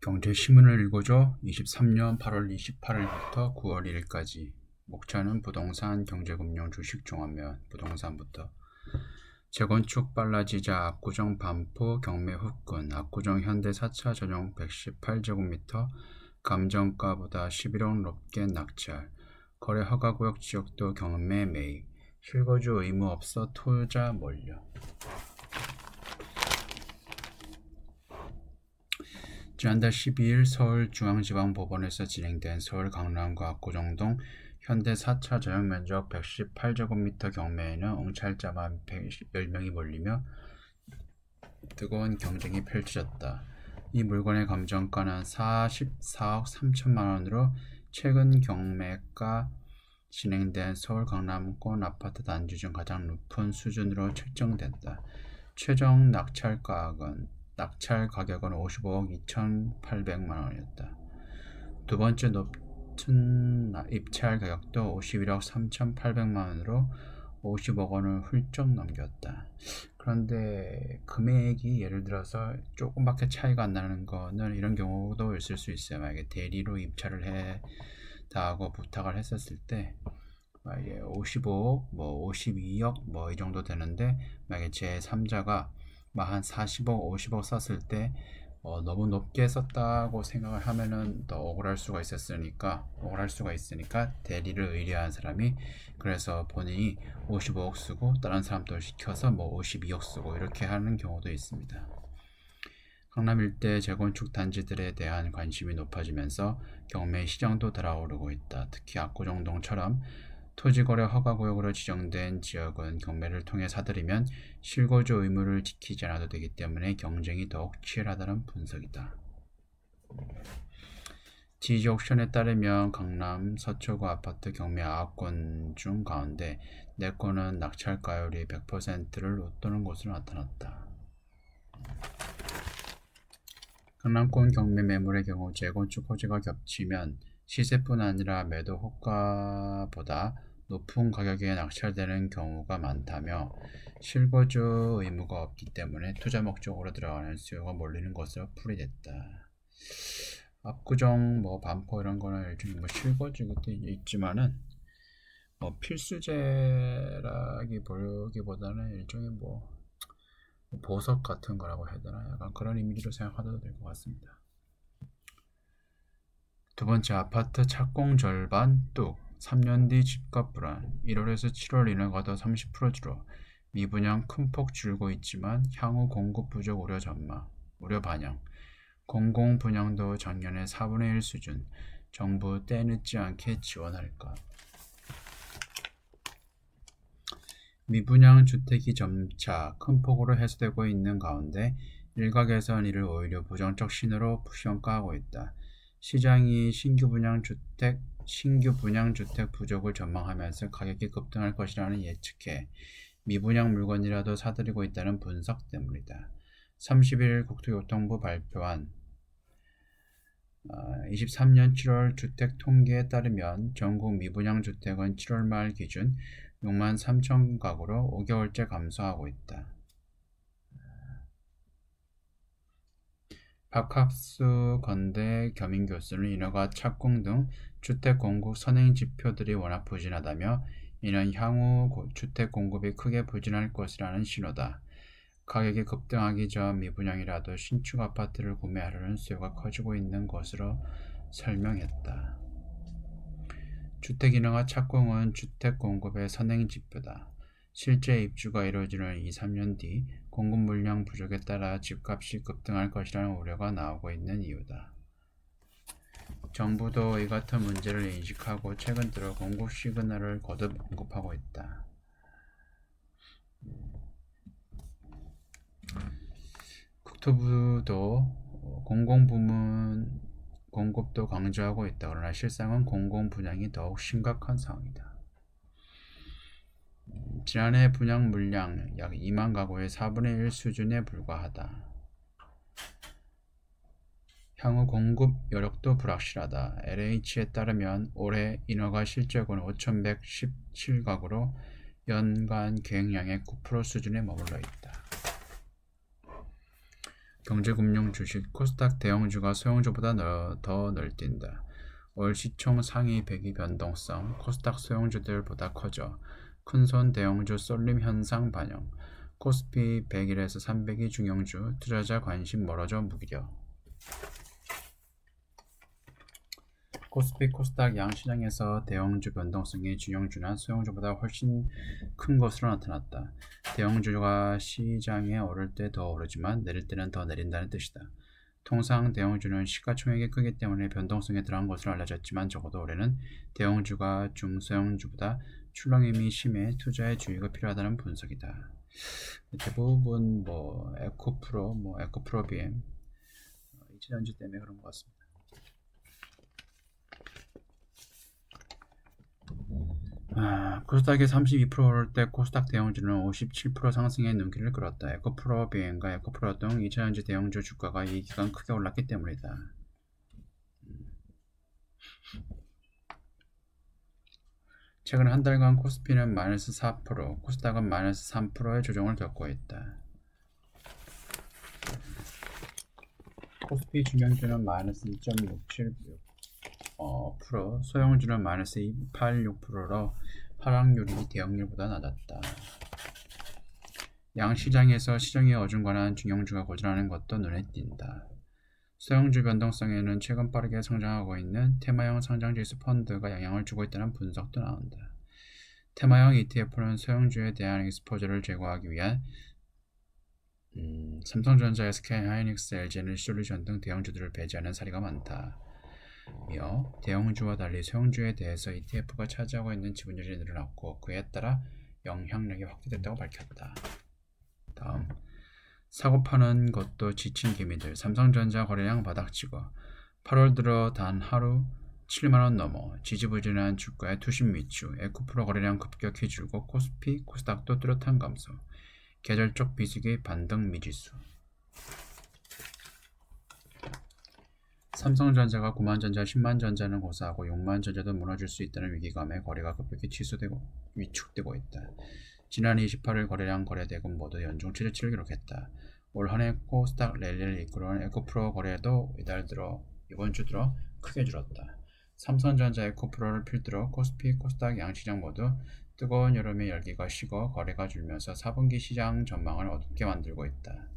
경제신문을 읽어줘. 23년 8월 28일부터 9월 1일까지. 목차는 부동산, 경제금융, 주식 종합면. 부동산부터. 재건축 빨라지자 압구정 반포 경매 후끈. 압구정 현대 4차 전용 118제곱미터. 감정가보다 11억 높게 낙찰. 거래 허가구역 지역도 경매 매입. 실거주 의무 없어 투자 몰려. 지난달 12일 서울중앙지방법원에서 진행된 서울 강남구 압구정동 현대 4차 전용 면적 118제곱미터 경매에는 응찰자만 10명이 몰리며 뜨거운 경쟁이 펼쳐졌다. 이 물건의 감정가는 44억 3천만 원으로 최근 경매가 진행된 서울 강남권 아파트 단지 중 가장 높은 수준으로 책정됐다. 최종 낙찰 가격은 55억 2,800만 원이었다. 두 번째 높은 입찰 가격도 51억 3,800만 원으로 50억 원을 훌쩍 넘겼다. 그런데 금액이 예를 들어서 조금밖에 차이가 안 나는 거는 이런 경우도 있을 수 있어요. 만약에 대리로 입찰을 하고 부탁을 했었을 때 만약에 55억, 52억 이 정도 되는데 만약에 제3자가 한 40억, 50억 썼을 때 너무 높게 썼다고 생각을 하면은 더 억울할 수가 있으니까 대리를 의뢰한 사람이 그래서 본인이 55억 쓰고 다른 사람도 시켜서 52억 쓰고 이렇게 하는 경우도 있습니다. 강남 일대 재건축 단지들에 대한 관심이 높아지면서 경매 시장도 달아오르고 있다. 특히 압구정동처럼 토지거래 허가구역으로 지정된 지역은 경매를 통해 사들이면 실거주 의무를 지키지 않아도 되기 때문에 경쟁이 더욱 치열하다는 분석이다. 지지 옥션에 따르면 강남 서초구 아파트 경매 9건 중 가운데 4건은 낙찰가율이 100%를 웃도는 것으로 나타났다. 강남권 경매 매물의 경우 재건축 호재가 겹치면 시세뿐 아니라 매도 호가보다 높은 가격에 낙찰되는 경우가 많다며 실거주 의무가 없기 때문에 투자 목적으로 들어가는 수요가 몰리는 것으로 풀이됐다. 압구정 반포 이런 거는 일종의 실거주도 있지만은 필수제라기보다는 일종의 보석 같은 거라고 해야 되나? 약간 그런 이미지로 생각하셔도 될 것 같습니다. 두 번째, 아파트 착공 절반 뚝. 3년 뒤 집값 불안. 1월에서 7월 인하가 더 30% 줄어. 미분양 큰 폭 줄고 있지만 향후 공급 부족 우려 반영. 공공 분양도 작년에 4분의 1 수준. 정부 때늦지 않게 지원할까. 미분양 주택이 점차 큰 폭으로 해소되고 있는 가운데 일각에선 이를 오히려 부정적 신호로 평가하고 있다. 시장이 신규 분양 주택 부족을 전망하면서 가격이 급등할 것이라는 예측에 미분양 물건이라도 사들이고 있다는 분석 때문이다. 31일 국토교통부 발표한 23년 7월 주택 통계에 따르면 전국 미분양 주택은 7월 말 기준 6만 3천 가구로 5개월째 감소하고 있다. 박학수 건대 겸임교수는 인허가 착공 등 주택 공급 선행 지표들이 워낙 부진하다며 이는 향후 주택 공급이 크게 부진할 것이라는 신호다. 가격이 급등하기 전 미분양이라도 신축 아파트를 구매하려는 수요가 커지고 있는 것으로 설명했다. 주택 인허가 착공은 주택 공급의 선행 지표다. 실제 입주가 이루어지는 2, 3년 뒤 공급 물량 부족에 따라 집값이 급등할 것이라는 우려가 나오고 있는 이유다. 정부도 이 같은 문제를 인식하고 최근 들어 공급 시그널을 거듭 언급하고 있다. 국토부도 공공부문 공급도 강조하고 있다. 그러나 실상은 공공 분양이 더욱 심각한 상황이다. 지난해 분양 물량 약 2만 가구의 4분의 1 수준에 불과하다. 향후 공급 여력도 불확실하다. LH에 따르면 올해 인허가 실적은 5,117가구로 연간 계획량의 9% 수준에 머물러 있다. 경제금융 주식 코스닥 대형주가 소형주보다 더 널뛴다. 월 시총 상위 100위 변동성 코스닥 소형주들보다 커져 큰손 대형주 쏠림 현상 반영. 코스피 100일에서 300위 중형주 투자자 관심 멀어져 무기력. 코스피 코스닥 양 시장에서 대형주 변동성이 중형주나 소형주보다 훨씬 큰 것으로 나타났다. 대형주가 시장에 오를 때 더 오르지만 내릴 때는 더 내린다는 뜻이다. 통상 대형주는 시가총액이 크기 때문에 변동성이 덜한 것으로 알려졌지만 적어도 올해는 대형주가 중소형주보다 출렁임이 심해 투자에 주의가 필요하다는 분석이다. 대부분 에코프로, 에코프로비엠 이치전지 때문에 그런 것 같습니다. 코스닥이 32% 오를 때 코스닥 대형주는 57% 상승의 눈길을 끌었다. 에코프로 비행과 에코프로 등 2차전지 대형주 주가가 이 기간 크게 올랐기 때문이다. 최근 한 달간 코스피는 마이너스 4%, 코스닥은 마이너스 3%의 조정을 겪고 있다. 코스피 중형주는 마이너스 2.676%, 소형주는 마이너스 2.86%로 하락률이 대형률보다 낮았다. 양시장에서 시장이 어중간한 중형주가 고전하는 것도 눈에 띈다. 소형주 변동성에는 최근 빠르게 성장하고 있는 테마형 상장지수 펀드가 영향을 주고 있다는 분석도 나온다. 테마형 ETF는 소형주에 대한 익스포저를 제거하기 위한 삼성전자, SK하이닉스, LG에너지솔루션 등 대형주들을 배제하는 사례가 많다. 이어 대형주와 달리 소형주에 대해서 ETF가 차지하고 있는 지분율이 늘어났고 그에 따라 영향력이 확대됐다고 밝혔다. 다음, 사고 파는 것도 지친 개미들. 삼성전자 거래량 바닥치고 8월 들어 단 하루 7만원 넘어 지지부진한 주가의 투심 위축, 에코프로 거래량 급격히 줄고 코스피, 코스닥도 뚜렷한 감소, 계절적 비수기 반등 미지수. 삼성전자가 9만전자, 10만전자는 고사하고 6만전자도 무너질 수 있다는 위기감에 거래가 급격히 취소되고 위축되고 있다. 지난 28일 거래량 거래대금 모두 연중 최저치를 기록했다. 올 한해 코스닥 랠리를 이끌어온 에코프로 거래도 이번 주 들어 크게 줄었다. 삼성전자 에코프로를 필두로 코스피, 코스닥 양시장 모두 뜨거운 여름의 열기가 식어 거래가 줄면서 4분기 시장 전망을 어둡게 만들고 있다.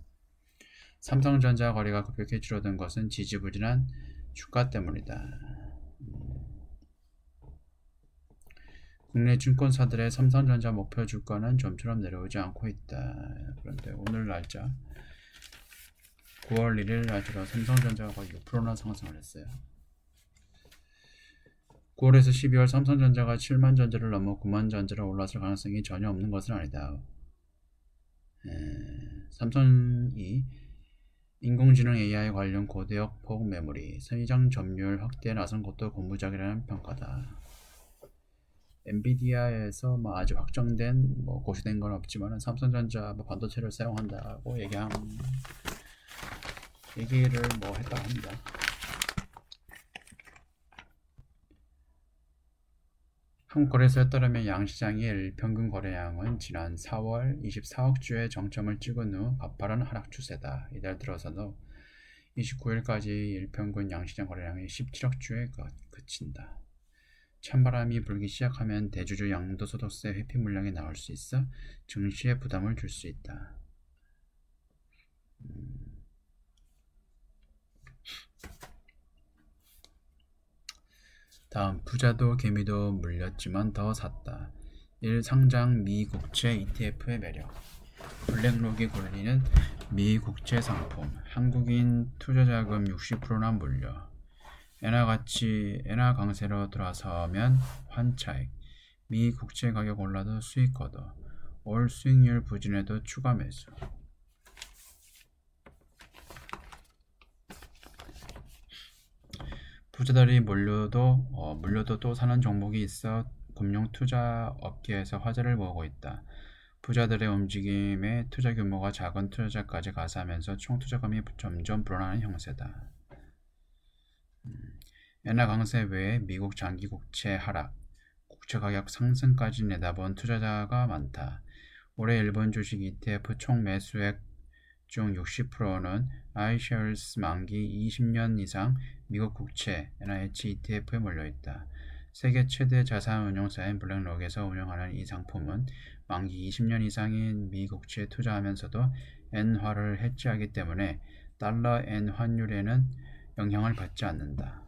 삼성전자 거래가 급격히 줄어든 것은 지지부진한 주가 때문이다. 국내 증권사들의 삼성전자 목표 주가는 좀처럼 내려오지 않고 있다. 그런데 오늘 날짜 9월 1일 날짜로 삼성전자가 거의 6%나 상승을 했어요. 9월에서 12월 삼성전자가 7만 전자를 넘어 9만 전자로 올랐을 가능성이 전혀 없는 것은 아니다. 삼성이 인공지능 AI 관련 고대역 폭 메모리, 시장 점유율 확대에 나선 것도 고무적이라는 평가다. 엔비디아에서 아주 확정된 고시된 건 없지만 삼성전자 반도체를 사용한다고 얘기를 했다고 합니다. 한국거래소에 따르면 양시장의 일평균 거래량은 지난 4월 24억 주의 정점을 찍은 후 가파른 하락 추세다. 이달 들어서도 29일까지 일평균 양시장 거래량이 17억 주에 그친다. 찬바람이 불기 시작하면 대주주 양도소득세 회피 물량이 나올 수 있어 증시에 부담을 줄 수 있다. 다음, 부자도 개미도 물렸지만 더 샀다. 1. 상장 미국채 ETF의 매력. 블랙록이 굴리는 미국채 상품. 한국인 투자자금 60%나 물려. 엔화 강세로 돌아서면 환차익. 미 국채 가격 올라도 수익 거둬. 올 수익률 부진에도 추가 매수. 부자들이 물려도 또 사는 종목이 있어 금융 투자 업계에서 화제를 모으고 있다. 부자들의 움직임에 투자 규모가 작은 투자자까지 가세하면서 총 투자금이 점점 불어나는 형세다. 엔화 강세 외에 미국 장기 국채 하락, 국채 가격 상승까지 내다본 투자자가 많다. 올해 일본 주식 ETF 총 매수액 중 60%는 iShares 만기 20년 이상 미국 국채 NIH ETF에 몰려있다. 세계 최대 자산운용사인 블랙록에서 운영하는 이 상품은 만기 20년 이상인 미 국채에 투자하면서도 엔화를 해지하기 때문에 달러 엔 환율에는 영향을 받지 않는다.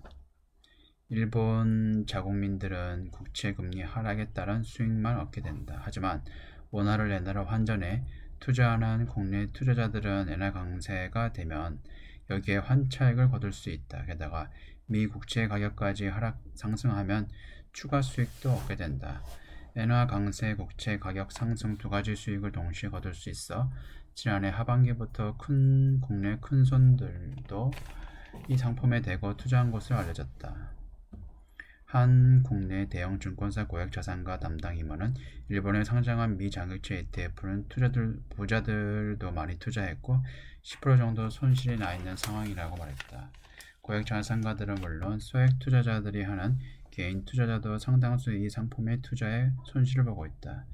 일본 자국민들은 국채 금리 하락에 따른 수익만 얻게 된다. 하지만 원화를 엔화로 환전해 투자하는 국내 투자자들은 엔화 강세가 되면 여기에 환차익을 거둘 수 있다. 게다가 미 국채 가격까지 상승하면 추가 수익도 얻게 된다. 엔화 강세, 국채 가격 상승 두 가지 수익을 동시에 거둘 수 있어 지난해 하반기부터 국내 큰손들도 이 상품에 대거 투자한 것으로 알려졌다. 한 국내 대형 증권사 고액자산가 담당 임원은 일본에 상장한 미 장기채 ETF는 부자들도 많이 투자했고 10% 정도 손실이 나 있는 상황이라고 말했다. 고액자산가들은 물론 소액 투자자들이 하는 개인 투자자도 상당수 이 상품의 투자에 손실을 보고 있다.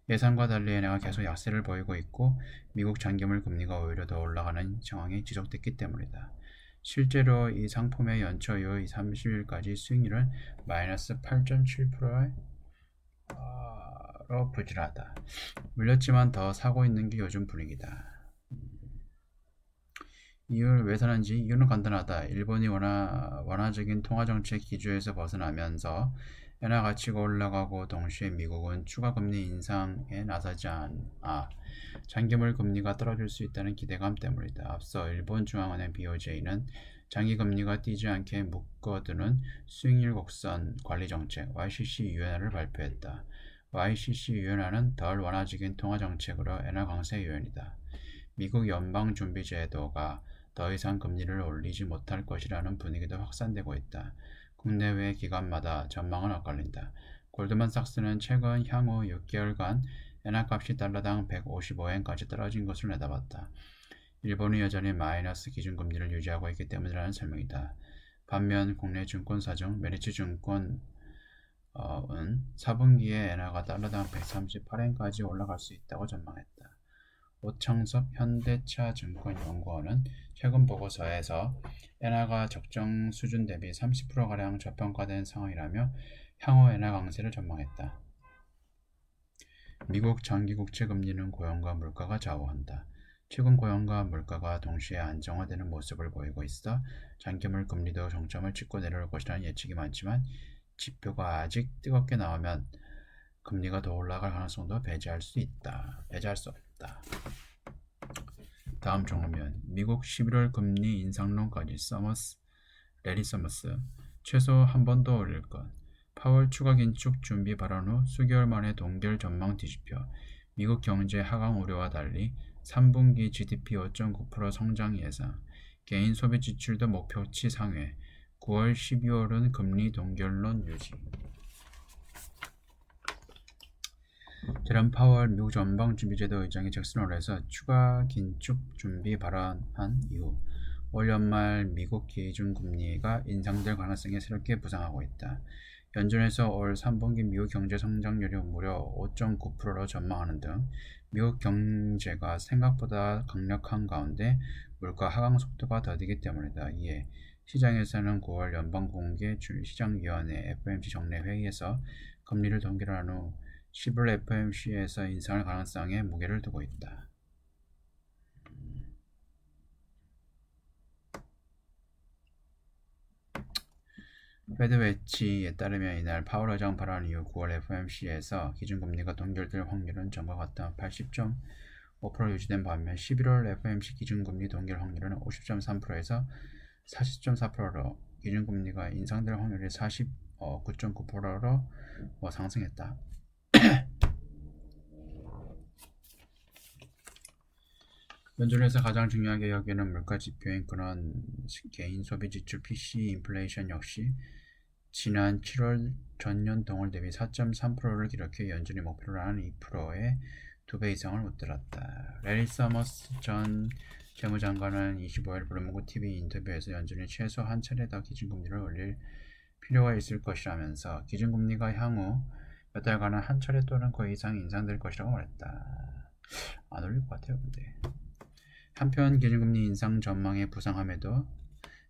예상과 달리 엔화가 계속 약세를 보이고 있고 미국 장기물 금리가 오히려 더 올라가는 상황이 지속됐기 때문이다. 실제로 이 상품의 연초 이후 30일까지 수익률은 마이너스 8.7%로 부진하다. 물렸지만 더 사고 있는 게 요즘 분위기다. 이유를 왜 사는지 이유는 간단하다. 일본이 완화적인 통화정책 기조에서 벗어나면서 엔화 가치가 올라가고 동시에 미국은 추가 금리 인상에 나서지 않아 장기물 금리가 떨어질 수 있다는 기대감 때문이다. 앞서 일본 중앙은행 BOJ는 장기 금리가 뛰지 않게 묶어두는 수익률 곡선 관리 정책 YCC 유연화를 발표했다. YCC 유연화는 덜 완화적인 통화 정책으로 엔화 강세 요인이다. 미국 연방준비제도가 더 이상 금리를 올리지 못할 것이라는 분위기도 확산되고 있다. 국내외 기관마다 전망은 엇갈린다. 골드만삭스는 최근 향후 6개월간 엔화값이 달러당 155엔까지 떨어진 것을 내다봤다. 일본이 여전히 마이너스 기준금리를 유지하고 있기 때문이라는 설명이다. 반면 국내 증권사 중 메리츠증권은 4분기에 엔화가 달러당 138엔까지 올라갈 수 있다고 전망했다. 오창섭 현대차증권 연구원은 최근 보고서에서 엔화가 적정 수준 대비 30%가량 저평가된 상황이라며 향후 엔화 강세를 전망했다. 미국 장기 국채 금리는 고용과 물가가 좌우한다. 최근 고용과 물가가 동시에 안정화되는 모습을 보이고 있어 장기물 금리도 정점을 찍고 내려올 것이라는 예측이 많지만 지표가 아직 뜨겁게 나오면 금리가 더 올라갈 가능성도 배제할 수 없다. 다음 종목은 미국 11월 금리 인상론까지 레리 서머스 최소 한 번 더 올릴 것. 파월 추가 긴축 준비 발언 후 수개월 만에 동결 전망 뒤집혀 미국 경제 하강 우려와 달리 3분기 GDP 5.9% 성장 예상, 개인 소비 지출도 목표치 상회, 9월 12월은 금리 동결론 유지. 제롬 파월 미국 연방준비제도 의장이 잭슨홀에서 추가 긴축 준비 발언한 이후 올 연말 미국 기준금리가 인상될 가능성이 새롭게 부상하고 있다. 연준에서 올 3분기 미국 경제 성장률이 무려 5.9%로 전망하는 등 미국 경제가 생각보다 강력한 가운데 물가 하강 속도가 더디기 때문이다. 이에 시장에서는 9월 연방공개시장위원회 FOMC 정례 회의에서 금리를 동결한 후 10월 FOMC에서 인상할 가능성에 무게를 두고 있다. 페드 웨치에 따르면 이날 파월 의장 발언 이후 9월 FOMC에서 기준금리가 동결될 확률은 전과 같다 80.5% 유지된 반면 11월 FOMC 기준금리 동결 확률은 50.3%에서 40.4%로 기준금리가 인상될 확률이 49.9%로 상승했다. 연준에서 가장 중요하게 여기는 물가 지표인 그런 개인 소비 지출 PCE 인플레이션 역시 지난 7월 전년 동월 대비 4.3%를 기록해 연준이 목표로 하는 2%의 2배 이상을 웃돌았다. 레리 서머스 전 재무장관은 25일 블룸버그 TV 인터뷰에서 연준이 최소 한 차례 더 기준금리를 올릴 필요가 있을 것이라면서 기준금리가 향후 몇 달간은 한 차례 또는 그 이상 인상될 것이라고 말했다. 안 올릴 것 같아요. 근데 한편 기준금리 인상 전망에 부상함에도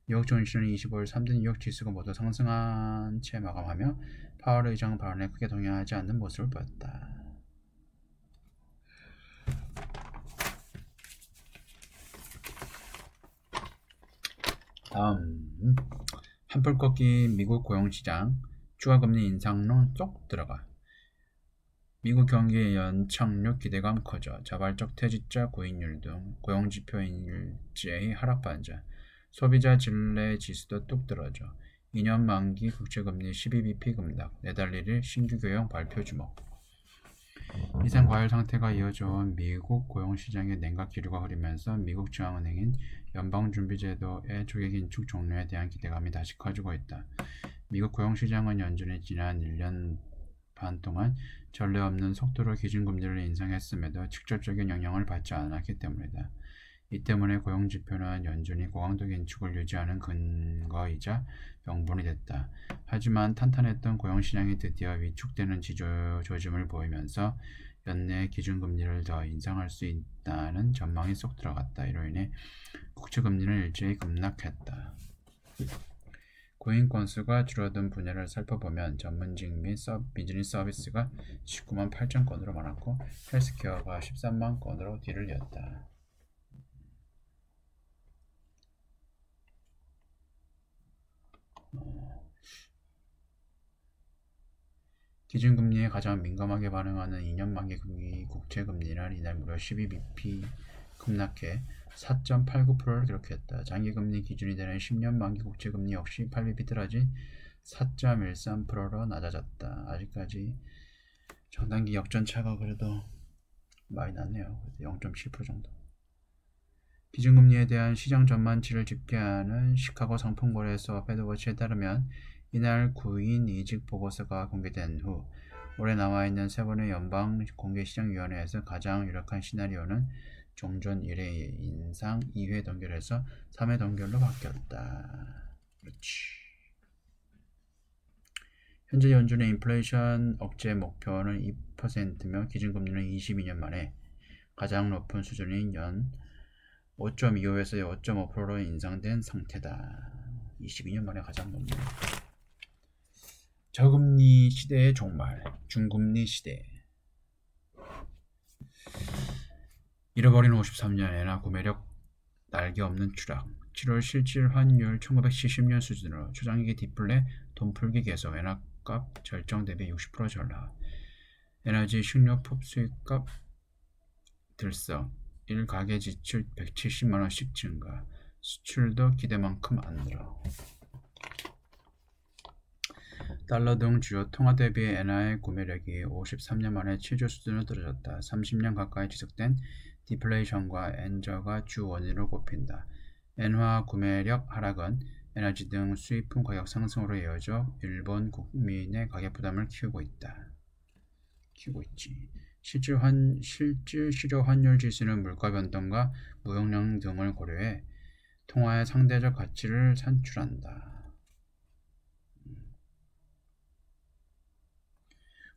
미국 증시는 25일 3대 뉴욕 지수가 모두 상승한 채 마감하며 파월 의장 발언에 크게 동의하지 않는 모습을 보였다. 다음 한풀 꺾기 미국 고용시장 추가금리 인상론 쏙 들어가. 미국 경기 연착륙 기대감 커져 자발적 퇴직자 구인율 등 고용지표 일제히 하락 반전, 소비자 질내 지수도 뚝 떨어져 2년 만기 국채금리 12bp 급락, 내달 1일 신규 교형 발표 주목. 이상 과열 상태가 이어져온 미국 고용시장의 냉각 기류가 흐르면서 미국 중앙은행인 연방준비제도의 조기 긴축 종료에 대한 기대감이 다시 커지고 있다. 미국 고용시장은 연준이 지난 1년 반 동안 전례 없는 속도로 기준금리를 인상했음에도 직접적인 영향을 받지 않았기 때문이다. 이 때문에 고용지표는 연준이 고강도 긴축을 유지하는 근거이자 명분이 됐다. 하지만 탄탄했던 고용시장이 드디어 위축되는 조짐을 보이면서 연내 기준금리를 더 인상할 수 있다는 전망이 쏙 들어갔다. 이로 인해 국채금리는 일제히 급락했다. 구인 건수가 줄어든 분야를 살펴보면 전문직 및 비즈니스 서비스가 19만 8천 건으로 많았고 헬스케어가 13만 건으로 뒤를 이었다. 기준금리에 가장 민감하게 반응하는 2년 만기 국채금리는 이날 무려 12bp 급락해 4.89%를 기록했다. 장기금리 기준이 되는 10년 만기 국채금리 역시 8bp 떨어진 4.13%로 낮아졌다. 아직까지 장단기 역전차가 그래도 많이 났네요. 0.7% 정도. 기준금리에 대한 시장 전망치를 집계하는 시카고 상품거래소 패드워치에 따르면 이날 구인 이직 보고서가 공개된 후 올해 나와있는 세 번의 연방 공개시장위원회에서 가장 유력한 시나리오는 종전 1회 인상 2회 동결에서 3회 동결로 바뀌었다. 그렇지. 현재 연준의 인플레이션 억제 목표는 2%며 기준금리는 22년 만에 가장 높은 수준인 연 5.25에서 5.5%로 인상된 상태다. 22년 만에 가장 높네. 저금리 시대의 종말, 중금리 시대. 잃어버린 53년 엔화 구매력 날개 없는 추락. 7월 실질 환율 1970년 수준으로 초장기 디플레 돈풀기 계속. 엔화값 절정 대비 60% 전락. 에너지 식료품 수입값 들썩. 1가계 지출 170만원씩 증가. 수출도 기대만큼 안 늘어. 달러 등 주요 통화 대비 엔화의 구매력이 53년 만에 최저 수준으로 떨어졌다. 30년 가까이 지속된 디플레이션과 엔저가 주 원인으로 꼽힌다. 엔화 구매력 하락은 에너지 등 수입품 가격 상승으로 이어져 일본 국민의 가격 부담을 키우고 있지. 실질 실효 환율 지수는 물가 변동과 무역량 등을 고려해 통화의 상대적 가치를 산출한다.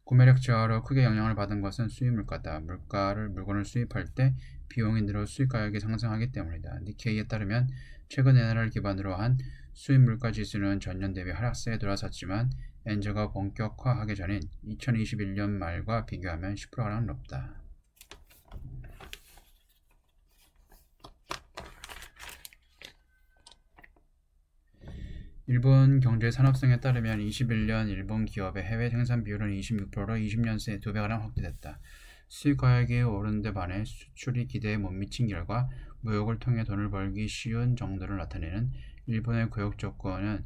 구매력 저하로 크게 영향을 받은 것은 수입 물가다. 물건을 수입할 때 비용이 늘어 수입 가격이 상승하기 때문이다. 니케이에 따르면 최근 엔화를 기반으로 한 수입 물가 지수는 전년 대비 하락세에 돌아섰지만 엔저가 본격화하기 전인 2021년 말과 비교하면 10% 하락은 높다. 일본 경제 산업성에 따르면 21년 일본 기업의 해외 생산 비율은 26%로 20년 새 2배가량 확대됐다. 수입 가격이 오른 데 반해 수출이 기대에 못 미친 결과 무역을 통해 돈을 벌기 쉬운 정도를 나타내는 일본의 교역 조건은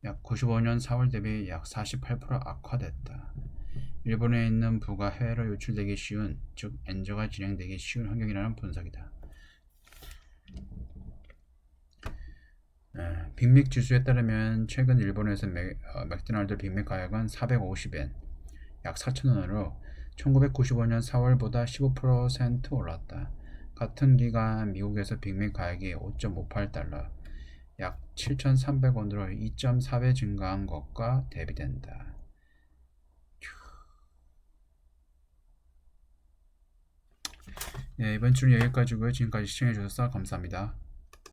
약 95년 4월 대비 약 48% 악화됐다. 일본에 있는 부가 해외로 유출되기 쉬운, 즉 엔저가 진행되기 쉬운 환경이라는 분석이다. 빅맥 지수에 따르면 최근 일본에서 맥도날드 빅맥 가격은 450엔, 약 4,000원으로 1995년 4월보다 15% 올랐다. 같은 기간 미국에서 빅맥 가격이 5.58달러, 약 7,300원으로 2.4배 증가한 것과 대비된다. 네, 이번 주는 여기까지고요. 지금까지 시청해주셔서 감사합니다.